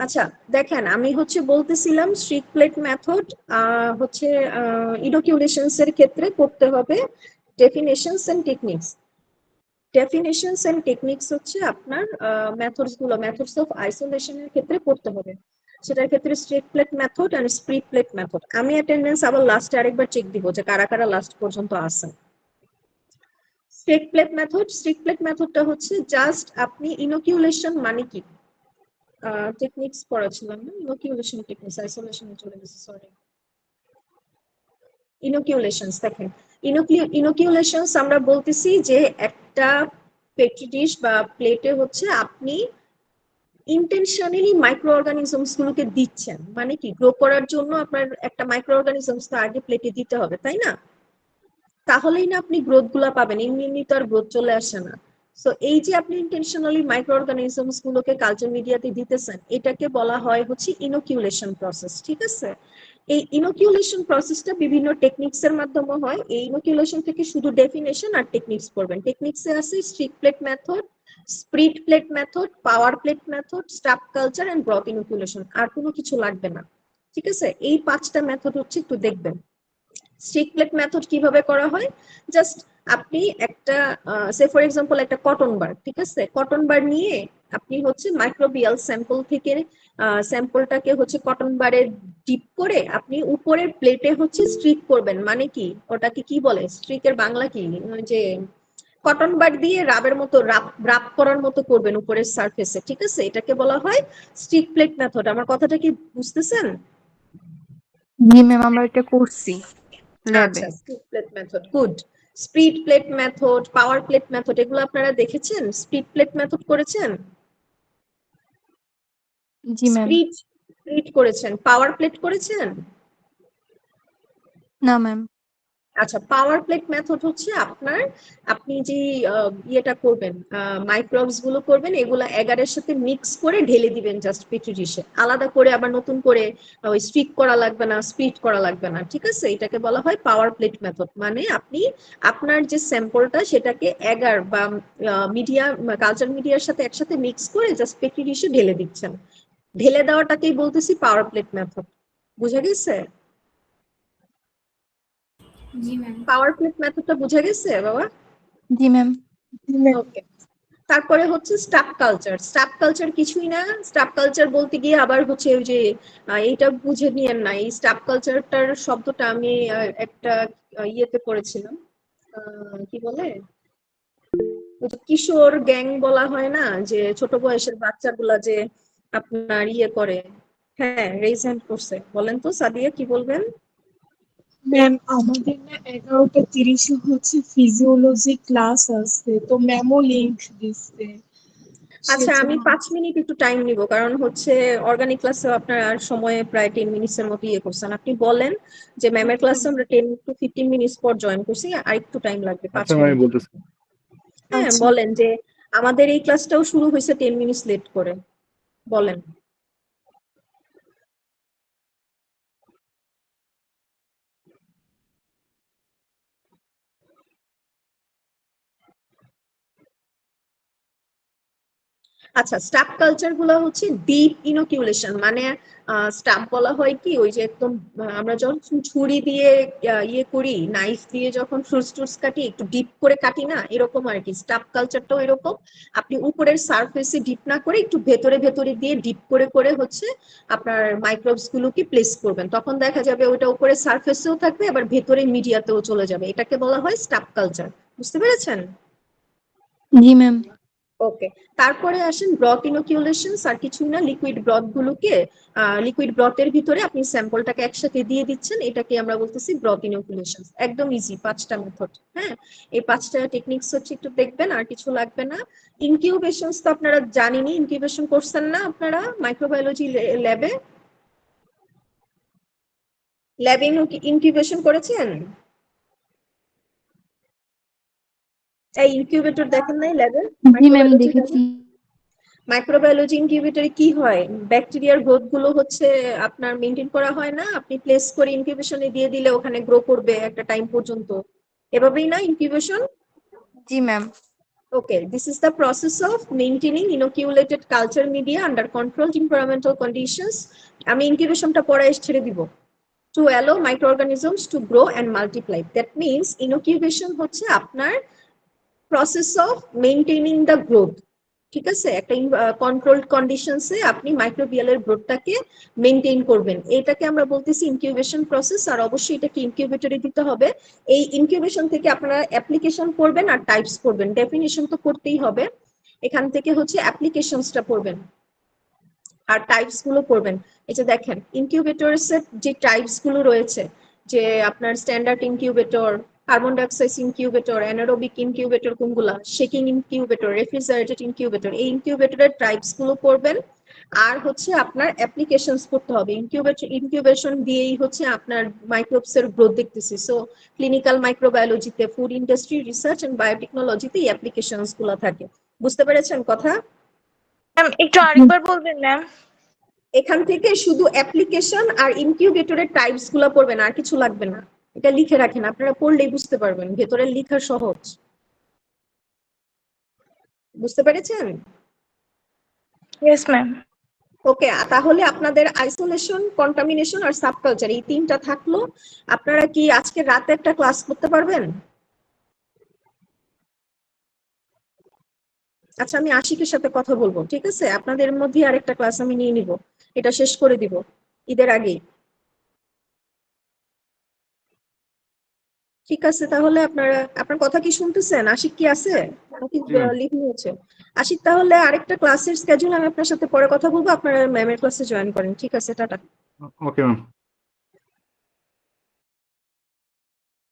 আচ্ছা, দেখেন আমি বলতেছিলাম স্ট্রিক প্লেট মেথড হচ্ছে ইনোকুলেশনস এর ক্ষেত্রে করতে হবে definitions and techniques. Definitions and techniques হচ্ছে আপনার মেথডস অফ আইসোলেশনের ক্ষেত্রে করতে হবে। সেটার ক্ষেত্রে streak plate method and split plate method. আমি অ্যাটেন্ডেন্স আবার লাস্টে আরেকবার চেক দিব যে কারা কারা লাস্ট পর্যন্ত আছে। স্ট্রিক প্লেট মেথডটা হচ্ছে জাস্ট আপনি ইনোকুলেশন মানে কি, টেকনিক্স পড়াছিলাম না, ইনোকুলেশন টেকনিক্স, আইসোলেশনে চলে গেছে, সরি। ইনোকুলেশনস দেখেন, ইনোকুলেশনস আমরা বলতেছি যে একটা পেট্রি ডিশ বা প্লেটে আপনি ইন্টেনশনালি মাইক্রো অর্গানিজমস গুলোকে দিচ্ছেন, মানে কি গ্রো করার জন্য আপনার একটা মাইক্রো অর্গানিজমস তো আগে প্লেটে দিতে হবে, তাই না? তাহলেই না আপনি গ্রোথ গুলা পাবেন, এমনি এমনি তো আর গ্রোথ চলে আসে না। সো এই যে আপনি ইন্টেনশনালি মাইক্রো অর্গানিজমস গুলোকে কালচার মিডিয়াতে দিতেছেন, এটাকে বলা হয় ইনোকুলেশন প্রসেস, ঠিক আছে? এই ইনোকুলেশন প্রসেসটা বিভিন্ন টেকনিক্স এর মাধ্যমে হয়। এই ইনোকুলেশন থেকে শুধু ডেফিনেশন আর টেকনিক্স পড়বেন। টেকনিক্সে আছে streak plate method, split plate method, pour plate method, stab culture and broth inoculation. আর কোনো কিছু লাগবে না, ঠিক আছে? এই পাঁচটা মেথড একটু দেখবেন। স্ট্রিক প্লেট মেথড কিভাবে করা হয়, জাস্ট আপনি একটা সে ফর এক্সাম্পল একটা কটন বার, ঠিক আছে? কটন বার নিয়ে আপনি মাইক্রোবিয়াল স্যাম্পল থেকে স্যাম্পলটাকে কটন বারে ডিপ করে আপনি উপরের প্লেটে স্ট্রিক করবেন। মানে কি, ওটাকে কি বলে, স্ট্রিকের বাংলা কি, ওই যে কটন বার দিয়ে রাবের মতো রাব রাব করার মতো করবেন উপরের সারফেসে, ঠিক আছে? এটাকে বলা হয় স্ট্রিক প্লেট মেথড। আমার কথাটা কি বুঝতেছেন? জি ম্যাম, আমরা এটা করছি ল্যাবে। আচ্ছা, split plate method, good. Split plate method, pour plate method, এগুলো আপনারা দেখেছেন? স্প্লিট প্লেট মেথড করেছেন? জি ম্যাম। স্প্লিট স্প্লিট করেছেন, পাওয়ার প্লেট করেছেন? না ম্যাম। আচ্ছা, পাওয়ার প্লেট মেথড আপনার, আপনি যে ইয়েটা করবেন, মাইক্রোবস গুলো করবেন, এগুলা এগারের সাথে মিক্স করে ঢেলে দিবেন জাস্ট পেট্রি ডিশে। আলাদা করে আবার নতুন করে ওই স্টিক করা লাগবে না, স্প্লিট করা লাগবে না, ঠিক আছে? এটাকে বলা হয় পাওয়ার প্লেট মেথড। মানে আপনি আপনার যে স্যাম্পলটা সেটাকে এগার বা মিডিয়া, কালচার মিডিয়ার সাথে একসাথে মিক্স করে জাস্ট পেট্রি ডিশে ঢেলে দিচ্ছেন। ঢেলে দেওয়াটাকেই বলতেছি পাওয়ার প্লেট মেথড। বুঝা গেছে? জি ম্যাম। পাওয়ার প্লেট মেথডটা বুঝা গেছে বাবা? জি ম্যাম। ওকে। তারপরে স্টাফ কালচার। স্টাফ কালচার কিছুই না। স্টাফ কালচার বলতে গিয়ে আবার ওই যে এইটা বুঝে নিয়েন না, এই স্টাফ কালচারটার শব্দটা আমি একটা ইয়েতে পড়েছিলাম, কি বলে, ওই যে কিশোর গ্যাং বলা হয় না, যে ছোট বয়সের বাচ্চাগুলা যে আপনার ইয়ে করে। হ্যাঁ, রেইজ হ্যান্ড করছে, বলেন তো সাদিয়া কি বলবেন? ম্যাম আমাদের না 11টা 30-এ ফিজিওলজি ক্লাস আছে, তো ম্যামও লিংক দিচ্ছে। আচ্ছা, আমি সেজন্য 5 মিনিট একটু টাইম নিব, কারণ অর্গানিক ক্লাসে আপনার আর সময়ে প্রায় 10 মিনিটস এর মতো ইয়ে করছেন। আপনি বলেন যে ম্যামের ক্লাসে আমরা 10 to 15 মিনিটস পর জয়েন করছি, আর একটু টাইম লাগবে, পাঁচ আচ্ছা আমি মিনিট বলতেছি। হ্যাঁ, আচ্ছা। বলেন যে আমাদের এই ক্লাসটাও শুরু হয়েছে 10 মিনিটস লেট করে, বলেন। আচ্ছা, স্টাফ কালচার গুলো ডিপ ইনোকিউলেশন। মানে স্টাফ বলা হয় কি, ওই যে একদম আমরা যখন ছুরি দিয়ে ইয়ে করি, নাইফ দিয়ে যখন ফ্রুটস টুটস কাটি, একটু ডিপ করে কাটি না, এরকম আর কি। স্টাফ কালচারটাও এরকম। আপনি উপরের সারফেসে ডিপ না করে একটু ভেতরে ভেতরে দিয়ে ডিপ করে করে আপনার মাইক্রোবস গুলোকে প্লেস করবেন, তখন দেখা যাবে ওটা উপরের সারফেসেও থাকবে আবার ভেতরে মিডিয়াতেও চলে যাবে। এটাকে বলা হয় স্টাফ কালচার। বুঝতে পেরেছেন? জি ম্যাম। ওকে। তারপরে আসেন ব্রথ ইনোকিউলেশনস। আর কিছুই না, লিকুইড ব্রথ গুলোকে লিকুইড ব্রথের ভিতরে আপনি স্যাম্পলটাকে একসাথে দিয়ে দিচ্ছেন, এটাকে আমরা বলতেছি ব্রথ ইনোকিউলেশনস। একদম ইজি, 5টা মেথড। হ্যাঁ, এই 5টা টেকনিক্স একটু দেখবেন, আর কিছু লাগবে না। ইনকিউবেশনস তো আপনারা জানেনই, ইনকিউবেশন করছেন না আপনারা মাইক্রোবায়োলজি ল্যাবে? ল্যাবে ইনকিউবেশন করেছেন? এই ইনকিউবেটর দেখেন নাই ল্যাবে? জি ম্যাম, মাইক্রোবায়োলজি ল্যাবে দেখেছি। মাইক্রোবায়োলজি ইনকিউবেটরে কি হয়, ব্যাকটেরিয়ার গ্রোথ গুলো আপনার মেনটেন করা হয় না, আপনি প্লেস করে ইনকিউবেশনে দিয়ে দিলে ওখানে গ্রো করবে একটা টাইম পর্যন্ত, এভাবেই না incubation? G ma'am. Okay, this is the process of maintaining inoculated culture media under controlled environmental conditions. আমি ইনকিউবেশনটা পরে ছেড়ে দিব। To allow microorganisms to grow and multiply. That means inoculation হচ্ছে আপনার process of maintaining the growth. ঠিক আছে, একটা controlled কন্ডিশনসে আপনি মাইক্রোবিয়ালের গ্রোথটাকে মেইনটেইন করবেন, এটাকে আমরা বলতেছি ইনকিউবেশন প্রসেস। আর অবশ্যই এটাকে ইনকিউবেটরে দিতে হবে। এই ইনকিউবেশন থেকে আপনারা অ্যাপ্লিকেশন পড়বেন আর টাইপস পড়বেন, ডেফিনিশন তো করতেই হবে, এখান থেকে হচ্ছে অ্যাপ্লিকেশনসটা পড়বেন আর টাইপস গুলো পড়বেন। এই যে দেখেন ইনকিউবেটরস এর যে টাইপস গুলো রয়েছে, যে আপনার standard incubator, carbon dioxide incubator, anaerobic incubator কোনগুলা, শেকিং ইনকিউবেটর, রেফ্রিজারেটেড ইনকিউবেটর, এই ইনকিউবেটরের টাইপস গুলো পড়বেন। আর হচ্ছে আপনার অ্যাপ্লিকেশনস করতে হবে। ইনকিউবেশন দিয়েই হচ্ছে আপনার মাইক্রোবস এর গ্রোথ দেখতেছি। সো ক্লিনিক্যাল মাইক্রোবায়োলজিতে, ফুড ইন্ডাস্ট্রি রিসার্চ এন্ড বায়োটেকনোলজিতে এই অ্যাপ্লিকেশনস গুলো থাকে। বুঝতে পেরেছেন কথা? ম্যাম একটু আরেকবার বলবেন ম্যাম। এখান থেকে শুধু অ্যাপ্লিকেশন আর ইনকিউবেটরের টাইপস গুলো পড়বেন, আর কিছু লাগবে না। এটা লিখে রাখেন, আপনারা পড়লেই বুঝতে পারবেন, ভেতরের লেখা সহজ। বুঝতে পেরেছেন? Yes ma'am. ওকে, তাহলে আপনাদের আইসোলেশন, কন্টামিনেশন আর সাবকালচার এই তিনটা থাকলো। আপনারা কি আজকে রাতে একটা ক্লাস করতে পারবেন? আচ্ছা, আমি আশিকের সাথে কথা বলবো, ঠিক আছে? আপনাদের মধ্যে আরেকটা ক্লাস আমি নিয়ে নিব, এটা শেষ করে দিব ঈদের আগেই। ঠিক আছে, তাহলে আপনার কথা কি শুনতেছেন? আশিক কি আছে নাকি লিভ নিয়েছে? আশিক, তাহলে আরেকটা ক্লাসের স্কেডিউল আমি আপনার সাথে পরে কথা বলবো, আপনারা ম্যামের ক্লাসে জয়েন করেন। ঠিক আছে, টাটা। Okay ma'am.